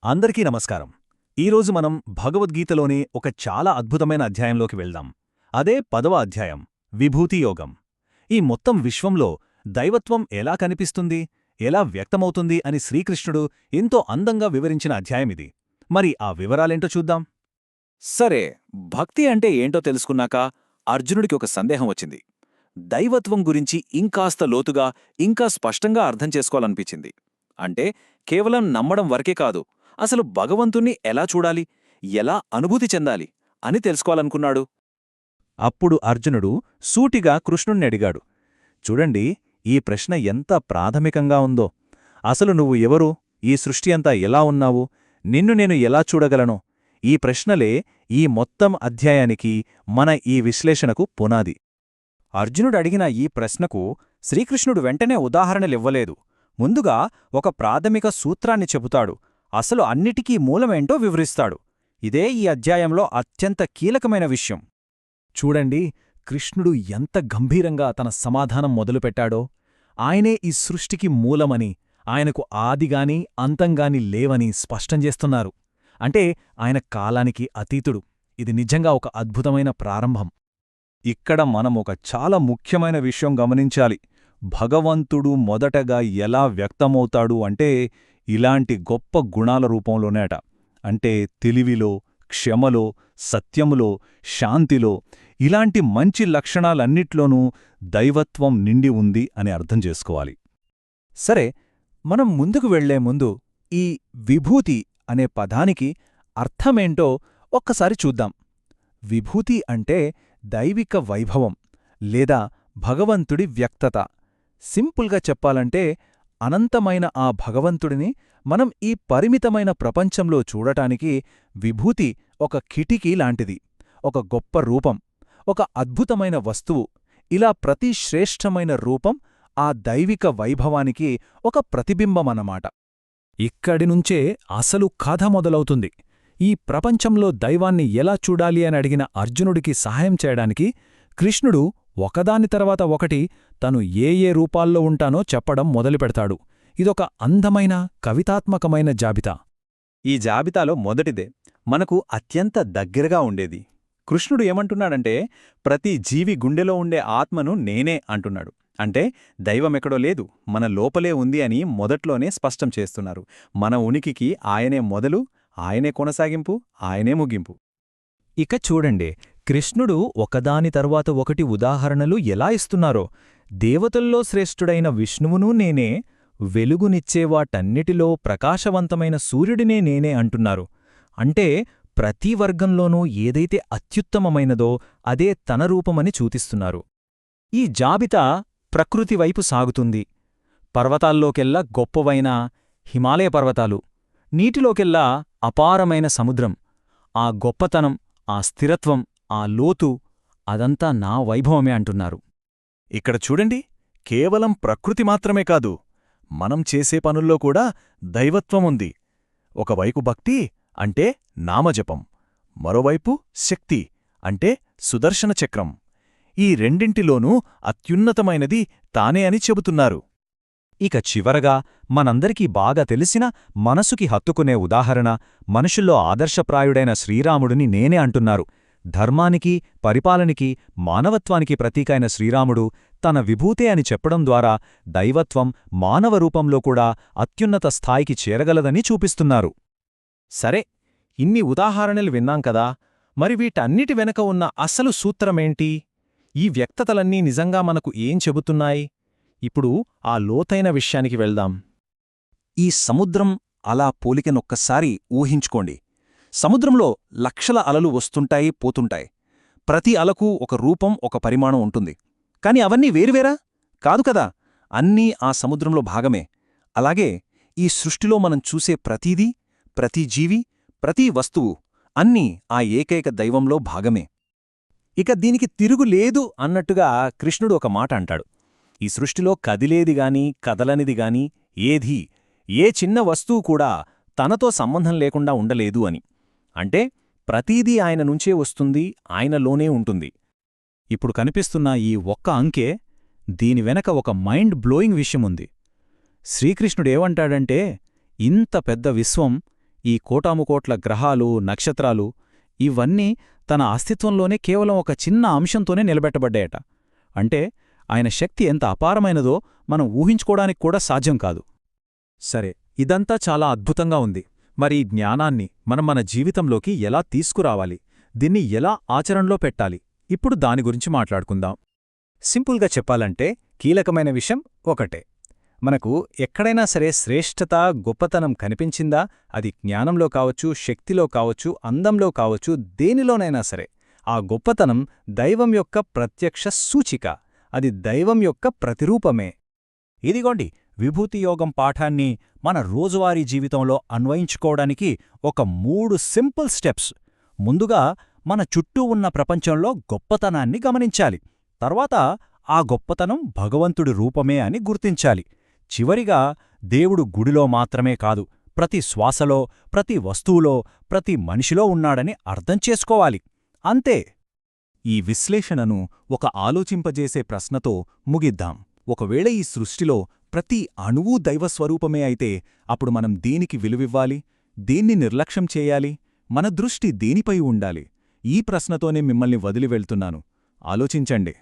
అందరికీ నమస్కారం. ఈరోజు మనం భగవద్గీతలోని ఒక చాలా అద్భుతమైన అధ్యాయంలోకి వెళ్దాం. అదే 10వ అధ్యాయం, విభూతి యోగం. ఈ మొత్తం విశ్వంలో దైవత్వం ఎలా కనిపిస్తుంది, ఎలా వ్యక్తమవుతుంది అని శ్రీకృష్ణుడు ఎంతో అందంగా వివరించిన అధ్యాయమిది. మరి ఆ వివరాలేంటో చూద్దాం. సరే, భక్తి అంటే ఏంటో తెలుసుకున్నాక అర్జునుడికి ఒక సందేహం వచ్చింది. దైవత్వం గురించి ఇంకాస్త లోతుగా, ఇంకా స్పష్టంగా అర్థం చేసుకోవాలనిపించింది. అంటే కేవలం నమ్మడం వరకే కాదు, అసలు భగవంతుణ్ణి ఎలా చూడాలి, ఎలా అనుభూతి చెందాలి అని తెలుసుకోవాలనుకున్నాడు. అప్పుడు అర్జునుడు సూటిగా కృష్ణుణ్ణి అడిగాడు. చూడండి, ఈ ప్రశ్న ఎంత ప్రాథమికంగా ఉందో. అసలు నువ్వు ఎవరు, ఈ సృష్టి అంతా ఎలా ఉన్నావు, నిన్ను నేను ఎలా చూడగలను? ఈ ప్రశ్నలే ఈ మొత్తం అధ్యాయానికి, మన ఈ విశ్లేషణకు పునాది. అర్జునుడడిగిన ఈ ప్రశ్నకు శ్రీకృష్ణుడు వెంటనే ఉదాహరణలివ్వలేదు. ముందుగా ఒక ప్రాథమిక సూత్రాన్ని చెబుతాడు. అసలు అన్నిటికీ మూలమేంటో వివరిస్తాడు. ఇదే ఈ అధ్యాయంలో అత్యంత కీలకమైన విషయం. చూడండి, కృష్ణుడు ఎంత గంభీరంగా తన సమాధానం మొదలుపెట్టాడో. ఆయనే ఈ సృష్టికి మూలమని, ఆయనకు ఆదిగాని అంతంగాని లేవని స్పష్టం చేస్తున్నారు. అంటే ఆయన కాలానికి అతీతుడు. ఇది నిజంగా ఒక అద్భుతమైన ప్రారంభం. ఇక్కడ మనం ఒక చాలా ముఖ్యమైన విషయం గమనించాలి. భగవంతుడు మొదటగా ఎలా వ్యక్తమవుతాడు అంటే ఇలాంటి గొప్ప గుణాల రూపంలోనేట. అంటే తెలివిలో, క్షమలో, సత్యములో, శాంతిలో, ఇలాంటి మంచి లక్షణాలన్నిట్లోనూ దైవత్వం నిండి ఉంది అని అర్థం చేసుకోవాలి. సరే, మనం ముందుకు వెళ్లే ముందు ఈ విభూతి అనే పదానికి అర్థమేంటో ఒక్కసారి చూద్దాం. విభూతి అంటే దైవిక వైభవం లేదా భగవంతుడి వ్యక్తత. సింపుల్గా చెప్పాలంటే అనంతమైన ఆ భగవంతుడిని మనం ఈ పరిమితమైన ప్రపంచంలో చూడటానికి విభూతి ఒక కిటికీ లాంటిది, ఒక గొప్ప రూపం, ఒక అద్భుతమైన వస్తువు. ఇలా ప్రతి శ్రేష్టమైన రూపం ఆ దైవిక వైభవానికి ఒక ప్రతిబింబమన్నమాట. ఇక్కడినుంచే అసలు కథ మొదలవుతుంది. ఈ ప్రపంచంలో దైవాన్ని ఎలా చూడాలి అని అడిగిన అర్జునుడికి సహాయం చేయడానికి కృష్ణుడు ఒకదాని తర్వాత ఒకటి తను ఏ ఏ రూపాల్లో ఉంటానో చెప్పడం మొదలుపెడతాడు. ఇదొక అందమైన, కవితాత్మకమైన జాబితా. ఈ జాబితాలో మొదటిదే మనకు అత్యంత దగ్గరగా ఉండేది. కృష్ణుడు ఏమంటున్నాడంటే, ప్రతి జీవి గుండెలో ఉండే ఆత్మను నేనే అంటున్నాడు. అంటే దైవమెక్కడో లేదు, మన లోపలే ఉంది అని మొదట్లోనే స్పష్టం చేస్తున్నారు. మన ఉనికికి ఆయనే మొదలు, ఆయనే కొనసాగింపు, ఆయనే ముగింపు. ఇక చూడండి, కృష్ణుడు ఒకదాని తరువాత ఒకటి ఉదాహరణలు ఎలా ఇస్తున్నారో. దేవతల్లో శ్రేష్ఠుడైన విష్ణువునూ నేనే, వెలుగునిచ్చేవాటన్నిటిలో ప్రకాశవంతమైన సూర్యుడినే నేనే అంటున్నారు. అంటే ప్రతి వర్గంలోనూ ఏదైతే అత్యుత్తమమైనదో అదే తన రూపమని చూపిస్తున్నారు. ఈ జాబితా ప్రకృతి వైపు సాగుతుంది. పర్వతాల్లోకెల్లా గొప్పవైన హిమాలయ పర్వతాలు, నీటిలోకెల్లా అపారమైన సముద్రం. ఆ గొప్పతనం, ఆ స్థిరత్వం, ఆ లోతు, అదంతా నా వైభవమే అంటున్నారు. ఇక్కడ చూడండి, కేవలం ప్రకృతి మాత్రమే కాదు, మనం చేసే పనుల్లో కూడా దైవత్వం ఉంది. ఒకవైపు భక్తి అంటే నామజపం, మరోవైపు శక్తి అంటే సుదర్శన చక్రం. ఈ రెండింటిలోనూ అత్యున్నతమైనది తానే అని చెబుతున్నారు. ఇక చివరగా మనందరికీ బాగా తెలిసిన, మనసుకి హత్తుకునే ఉదాహరణ, మనుషుల్లో ఆదర్శప్రాయుడైన శ్రీరాముడిని నేనే అంటున్నారు. ధర్మానికి, పరిపాలనకి, మానవత్వానికి ప్రతీకైన శ్రీరాముడు తన విభూతే అని చెప్పడం ద్వారా దైవత్వం మానవ రూపంలో కూడా అత్యున్నత స్థాయికి చేరగలదని చూపిస్తున్నారు. సరే, ఇన్ని ఉదాహరణలు విన్నాం కదా, మరి వీటన్నిటి వెనక ఉన్న అసలు సూత్రమేంటి? ఈ వ్యక్తతలన్నీ నిజంగా మనకు ఏం చెబుతున్నాయి? ఇప్పుడు ఆ లోతైన విషయానికి వెళ్దాం. ఈ సముద్రం అలా పోలికనొక్కసారి ఊహించుకోండి. సముద్రంలో లక్షల అలలు వస్తుంటాయి, పోతుంటాయి. ప్రతి అలకు ఒక రూపం, ఒక పరిమాణం ఉంటుంది. కాని అవన్నీ వేరువేరా? కాదు కదా, అన్నీ ఆ సముద్రంలో భాగమే. అలాగే ఈ సృష్టిలో మనం చూసే ప్రతీదీ, ప్రతి జీవి, ప్రతి వస్తువు అన్నీ ఆ ఏకైక దైవంలో భాగమే. ఇక దీనికి తిరుగులేదు అన్నట్టుగా కృష్ణుడు ఒక మాట అంటాడు. ఈ సృష్టిలో కదిలేదిగాని, కదలనిదిగాని ఏదీ, ఏ చిన్న వస్తువు కూడా తనతో సంబంధం లేకుండా ఉండలేదు అని. అంటే ప్రతీదీ ఆయన నుంచే వస్తుంది, ఆయనలోనే ఉంటుంది. ఇప్పుడు కనిపిస్తున్న ఈ ఒక్క అంకె, దీని వెనక ఒక మైండ్ బ్లోయింగ్ విషయముంది. శ్రీకృష్ణుడేమంటాడంటే, ఇంత పెద్ద విశ్వం, ఈ కోటాముకోట్ల గ్రహాలు నక్షత్రాలు ఇవన్నీ తన అస్తిత్వంలోనే కేవలం ఒక చిన్న అంశంతోనే నిలబెట్టబడ్డాయట. అంటే ఆయన శక్తి ఎంత అపారమైనదో మనం ఊహించుకోవడానికి కూడా సాధ్యం కాదు. సరే, ఇదంతా చాలా అద్భుతంగా ఉంది. మరి ఈ జ్ఞానాన్ని మనం మన జీవితంలోకి ఎలా తీసుకురావాలి, దీన్ని ఎలా ఆచరణలో పెట్టాలి? ఇప్పుడు దాని గురించి మాట్లాడుకుందాం. సింపుల్గా చెప్పాలంటే కీలకమైన విషయం ఒకటే. మనకు ఎక్కడైనా సరే శ్రేష్ఠత, గొప్పతనం కనిపించిందా, అది జ్ఞానంలో కావచ్చు, శక్తిలో కావచ్చు, అందంలో కావచ్చు, దేనిలోనైనా సరే ఆ గొప్పతనం దైవం యొక్క ప్రత్యక్ష సూచిక, అది దైవం యొక్క ప్రతిరూపమే. ఇదిగోండి, విభూతియోగం పాఠాన్ని మన రోజువారీ జీవితంలో అన్వయించుకోవడానికి ఒక 3 సింపుల్ స్టెప్స్. ముందుగా మన చుట్టూ ఉన్న ప్రపంచంలో గొప్పతనాన్ని గమనించాలి. తర్వాత ఆ గొప్పతనం భగవంతుడి రూపమే అని గుర్తించాలి. చివరిగా దేవుడు గుడిలో మాత్రమే కాదు, ప్రతి శ్వాసలో, ప్రతి వస్తువులో, ప్రతి మనిషిలో ఉన్నాడని అర్థం చేసుకోవాలి. అంతే. ఈ విశ్లేషణను ఒక ఆలోచింపజేసే ప్రశ్నతో ముగిద్దాం. ఒకవేళ ఈ సృష్టిలో ప్రతి అణువూ దైవస్వరూపమే అయితే అప్పుడు మనం దేనికి విలువివ్వాలి, దేన్ని నిర్లక్ష్యం చేయాలి, మన దృష్టి దేనిపై ఉండాలి? ఈ ప్రశ్నతోనే మిమ్మల్ని వదిలి వెళ్తున్నాను. ఆలోచించండి.